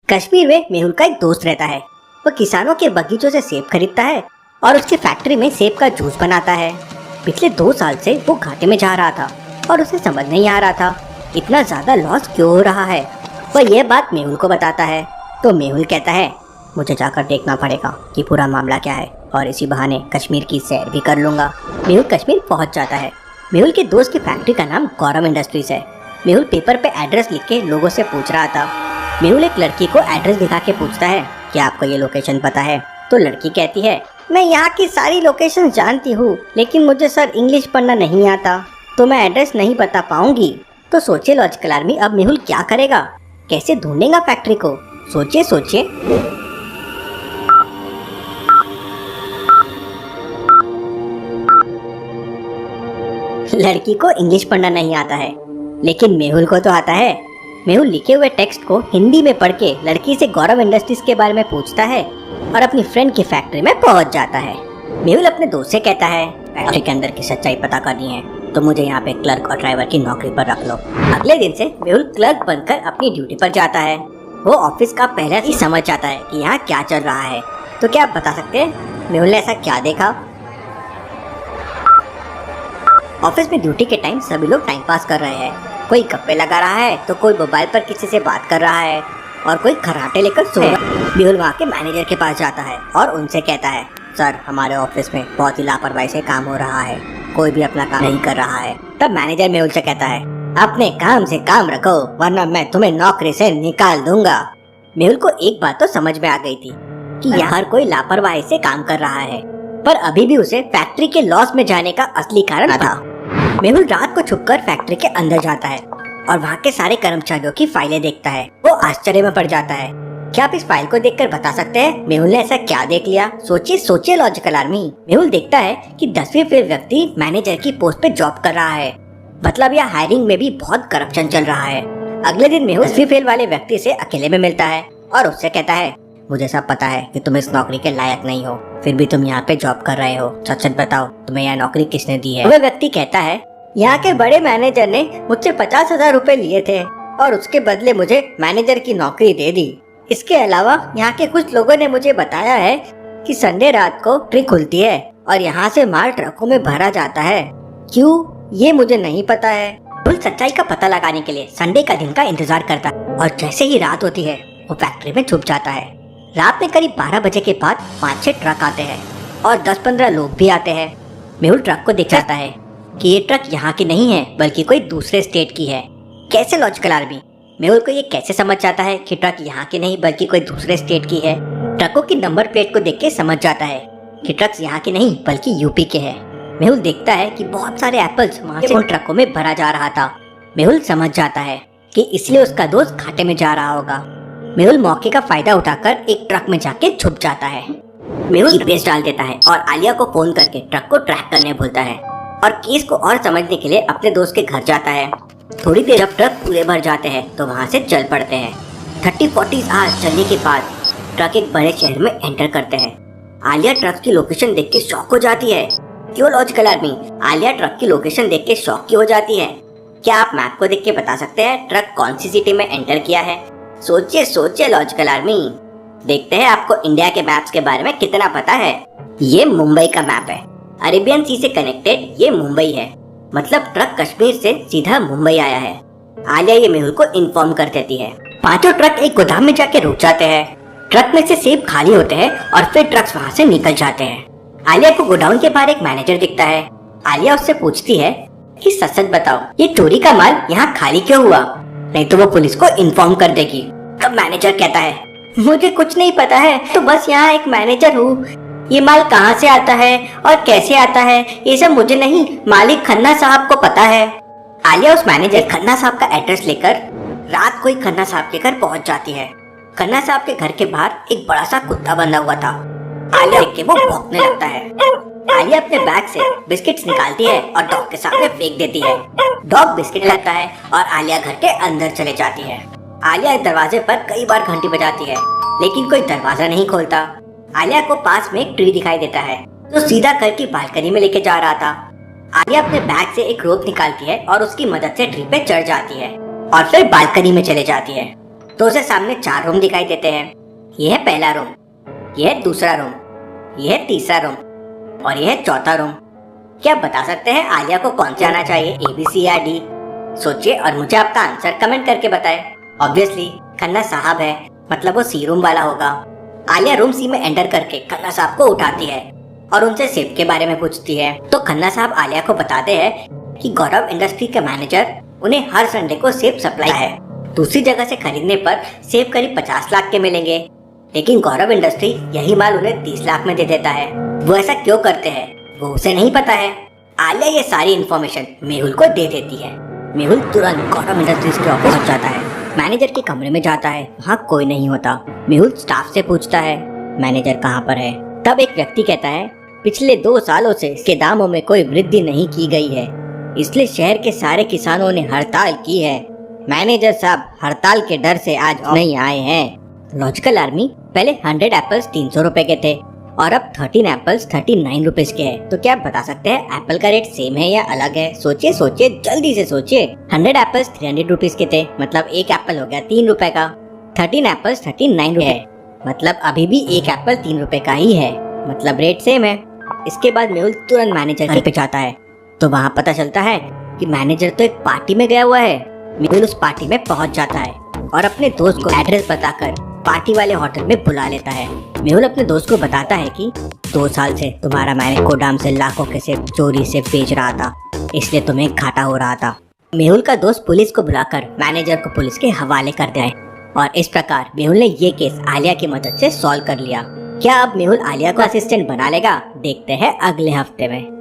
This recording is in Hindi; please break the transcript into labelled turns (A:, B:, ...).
A: कश्मीर में मेहुल का एक दोस्त रहता है। वो किसानों के बगीचों से सेब खरीदता है और उसकी फैक्ट्री में सेब का जूस बनाता है। पिछले 2 साल से वो घाटे में जा रहा था और उसे समझ नहीं आ रहा था इतना ज्यादा लॉस क्यों हो रहा है। वह यह बात मेहुल को बताता है तो मेहुल कहता है मुझे जाकर देखना पड़ेगा कि पूरा मामला क्या है और इसी बहाने कश्मीर की सैर भी कर लूंगा। मेहुल कश्मीर पहुंच जाता है। मेहुल के दोस्त की फैक्ट्री का नाम गौरव इंडस्ट्रीज है। मेहुल पेपर पे एड्रेस लिख के लोगों से पूछ रहा था। मेहुल एक लड़की को एड्रेस दिखा के पूछता है कि आपको ये लोकेशन पता है? तो लड़की कहती है मैं यहाँ की सारी लोकेशन जानती हूँ, लेकिन मुझे सर इंग्लिश पढ़ना नहीं आता तो मैं एड्रेस नहीं बता पाऊंगी। तो सोचिए लॉजिकल आर्मी, अब मेहुल क्या करेगा, कैसे ढूंढेगा फैक्ट्री को? सोचिए सोचिए। लड़की को इंग्लिश पढ़ना नहीं आता है, लेकिन मेहुल को तो आता है। मेहुल लिखे हुए टेक्स्ट को हिंदी में पढ़ के लड़की से गौरव इंडस्ट्रीज के बारे में पूछता है और अपनी फ्रेंड की फैक्ट्री में पहुंच जाता है। मेहुल अपने दोस्त से कहता है फैक्ट्री के अंदर की सच्चाई पता करनी है तो मुझे यहाँ पे क्लर्क और ड्राइवर की नौकरी पर रख लो। अगले दिन से मेहुल क्लर्क बनकर अपनी ड्यूटी पर जाता है। वो ऑफिस का पहले ही समझ जाता है कि यहाँ क्या चल रहा है। तो क्या आप बता सकते हैं मेहुल ने ऐसा क्या देखा? ऑफिस में ड्यूटी के टाइम सभी लोग टाइम पास कर रहे हैं। कोई गप्पे लगा रहा है तो कोई मोबाइल पर किसी से बात कर रहा है और कोई खर्राटे लेकर सो रहा है। मेहुल वहाँ के मैनेजर के पास जाता है और उनसे कहता है सर हमारे ऑफिस में बहुत ही लापरवाही से काम हो रहा है, कोई भी अपना काम नहीं कर रहा है। तब मैनेजर मेहुल से कहता है अपने काम से काम रखो वरना मैं तुम्हें नौकरी से निकाल दूंगा। मेहुल को एक बात तो समझ में आ गई थी कि यहाँ हर कोई लापरवाही से काम कर रहा है, पर अभी भी उसे फैक्ट्री के लॉस में जाने का असली कारण था। मेहुल रात को छुपकर फैक्ट्री के अंदर जाता है और वहाँ के सारे कर्मचारियों की फाइलें देखता है। वो आश्चर्य में पड़ जाता है। क्या आप इस फाइल को देखकर बता सकते हैं मेहुल ने ऐसा क्या देख लिया? सोचिए सोचिए लॉजिकल आर्मी। मेहुल देखता है कि 10वीं फेल व्यक्ति मैनेजर की पोस्ट पे जॉब कर रहा है। मतलब यह हायरिंग में भी बहुत करप्शन चल रहा है। अगले दिन मेहुल 10वीं फेल वाले व्यक्ति से अकेले में मिलता है और उससे कहता है मुझे सब पता है कि तुम इस नौकरी के लायक नहीं हो, फिर भी तुम यहाँ पे जॉब कर रहे हो। सच सच बताओ तुम्हें यह नौकरी किसने दी है? वह व्यक्ति कहता है यहाँ के बड़े मैनेजर ने मुझसे 50,000 रुपए लिए थे और उसके बदले मुझे मैनेजर की नौकरी दे दी। इसके अलावा यहाँ के कुछ लोगों ने मुझे बताया है कि संडे रात को ट्रक खुलती है और यहाँ से माल ट्रकों में भरा जाता है। क्यों, ये मुझे नहीं पता है। मेहुल सच्चाई का पता लगाने के लिए संडे का दिन का इंतजार करता है और जैसे ही रात होती है वो फैक्ट्री में छुप जाता है। रात में करीब 12 बजे के बाद 5-6 ट्रक आते हैं और 10-15 लोग भी आते हैं। मेहुल ट्रक को देख जाता है कि ये ट्रक यहाँ की नहीं है बल्कि कोई दूसरे स्टेट की है। कैसे लॉजिकल आर्मी? मेहुल को ये कैसे समझ जाता है कि ट्रक यहाँ की नहीं बल्कि कोई दूसरे स्टेट की है? ट्रकों की नंबर प्लेट को देख के समझ जाता है कि ट्रक्स यहाँ के नहीं बल्कि यूपी के हैं। मेहुल देखता है कि बहुत सारे एप्पल्स वहाँ से उन ट्रकों में भरा जा रहा था। मेहुल समझ जाता है कि इसलिए उसका दोस्त घाटे में जा रहा होगा। मेहुल मौके का फायदा उठाकर एक ट्रक में जाके छुप जाता है। मेहुल GPS डाल देता है और आलिया को फोन करके ट्रक को ट्रैक करने बोलता है और केस को और समझने के लिए अपने दोस्त के घर जाता है। थोड़ी देर जब ट्रक पूरे भर जाते हैं तो वहाँ से चल पड़ते हैं। 30-40 आवर्स चलने के बाद ट्रक एक बड़े शहर में एंटर करते हैं। आलिया ट्रक की लोकेशन देख के शॉक हो जाती है। क्यों लॉजिकल आर्मी? आलिया ट्रक की लोकेशन देख के शॉक क्यों हो जाती है? क्या आप मैप को देख के बता सकते हैं ट्रक कौन सी सिटी में एंटर किया है? सोचिए सोचिए लॉजिकल आर्मी। देखते हैं आपको इंडिया के मैप्स के बारे में कितना पता है। ये मुंबई का मैप है। अरेबियन सी से कनेक्टेड ये मुंबई है। मतलब ट्रक कश्मीर से सीधा मुंबई आया है। आलिया ये मेहुल को इन्फॉर्म कर देती है। पांचों ट्रक एक गोदाम में जाके रुक जाते हैं। ट्रक में से सेब खाली होते हैं और फिर ट्रक्स वहाँ से निकल जाते हैं। आलिया को गोडाउन के बाहर एक मैनेजर दिखता है। आलिया उससे पूछती है कि सच सच बताओ ये चोरी का माल यहाँ खाली क्यों हुआ, नहीं तो वो पुलिस को इन्फॉर्म कर देगी। तब मैनेजर कहता है मुझे कुछ नहीं पता है, तो बस यहाँ एक मैनेजर हूँ। ये माल कहाँ से आता है और कैसे आता है ये सब मुझे नहीं, मालिक खन्ना साहब को पता है। आलिया उस मैनेजर खन्ना साहब का एड्रेस लेकर रात को ही खन्ना साहब के घर पहुँच जाती है। खन्ना साहब के घर के बाहर एक बड़ा सा कुत्ता बंधा हुआ था। आलिया देख के वो भौंकने लगता है। आलिया अपने बैग से बिस्किट्स निकालती है और डॉग के सामने फेंक देती है। डॉग बिस्किट लगता है और आलिया घर के अंदर चले जाती है। आलिया दरवाजे पर कई बार घंटी बजाती है लेकिन कोई दरवाजा नहीं खोलता। आलिया को पास में एक ट्री दिखाई देता है जो सीधा घर की बालकनी में लेके जा रहा था। आलिया अपने बैग से एक रोप निकालती है और उसकी मदद से ट्री पे चढ़ जाती है और फिर बालकनी में चले जाती है। तो उसे सामने 4 रूम दिखाई देते हैं। यह है पहला रूम, यह है दूसरा रूम, यह है तीसरा रूम और यह है चौथा रूम। क्या आप बता सकते हैं आलिया को कौन सा आना चाहिए, ABC या D? सोचिए और मुझे आपका आंसर कमेंट करके बताएं। ऑब्वियसली खन्ना साहब है, मतलब वो C रूम वाला होगा। आलिया रूम C में एंटर करके खन्ना साहब को उठाती है और उनसे सेब के बारे में पूछती है। तो खन्ना साहब आलिया को बताते हैं कि गौरव इंडस्ट्री के मैनेजर उन्हें हर संडे को सेब सप्लाई है। दूसरी जगह से खरीदने पर सेब करीब 50 लाख के मिलेंगे, लेकिन गौरव इंडस्ट्री यही माल उन्हें 30 लाख में दे देता है। वो ऐसा क्यों करते हैं वो उसे नहीं पता है। आलिया ये सारी इन्फॉर्मेशन मेहुल को दे देती है। मेहुल तुरंत गौरव इंडस्ट्रीज के ऑफिस पहुंच जाता है। मैनेजर के कमरे में जाता है, वहाँ कोई नहीं होता। मेहुल स्टाफ से पूछता है मैनेजर कहाँ पर है। तब एक व्यक्ति कहता है पिछले 2 सालों से इसके दामों में कोई वृद्धि नहीं की गई है, इसलिए शहर के सारे किसानों ने हड़ताल की है। मैनेजर साहब हड़ताल के डर से आज नहीं आए हैं। लॉजिकल आर्मी पहले 100 एप्पल्स 300 रुपए के थे और अब 13 एप्पल्स 39 रुपीज के हैं। तो क्या आप बता सकते हैं एप्पल का रेट सेम है या अलग है? सोचिए सोचिए, जल्दी से सोचिए। 100 एप्पल्स 300 रुपीज के थे, मतलब एक एप्पल हो गया 3 रुपए का। 13 एप्पल्स 39 रुपए है, मतलब अभी भी एक एप्पल 3 रुपए का ही है, मतलब रेट सेम है। इसके बाद मेहुल तुरंत मैनेजर पे जाता है, तो वहाँ पता चलता है कि मैनेजर तो एक पार्टी में गया हुआ है। मेहुल उस पार्टी में पहुँच जाता है और अपने दोस्त को एड्रेस बताकर पार्टी वाले होटल में बुला लेता है। मेहुल अपने दोस्त को बताता है कि 2 साल से तुम्हारा मैनेजर गोदाम से लाखों के सेब चोरी से बेच रहा था, इसलिए तुम्हें घाटा हो रहा था। मेहुल का दोस्त पुलिस को बुलाकर मैनेजर को पुलिस के हवाले कर दिया और इस प्रकार मेहुल ने ये केस आलिया की मदद से सॉल्व कर लिया। क्या अब मेहुल आलिया को असिस्टेंट बना लेगा? देखते हैं अगले हफ्ते में।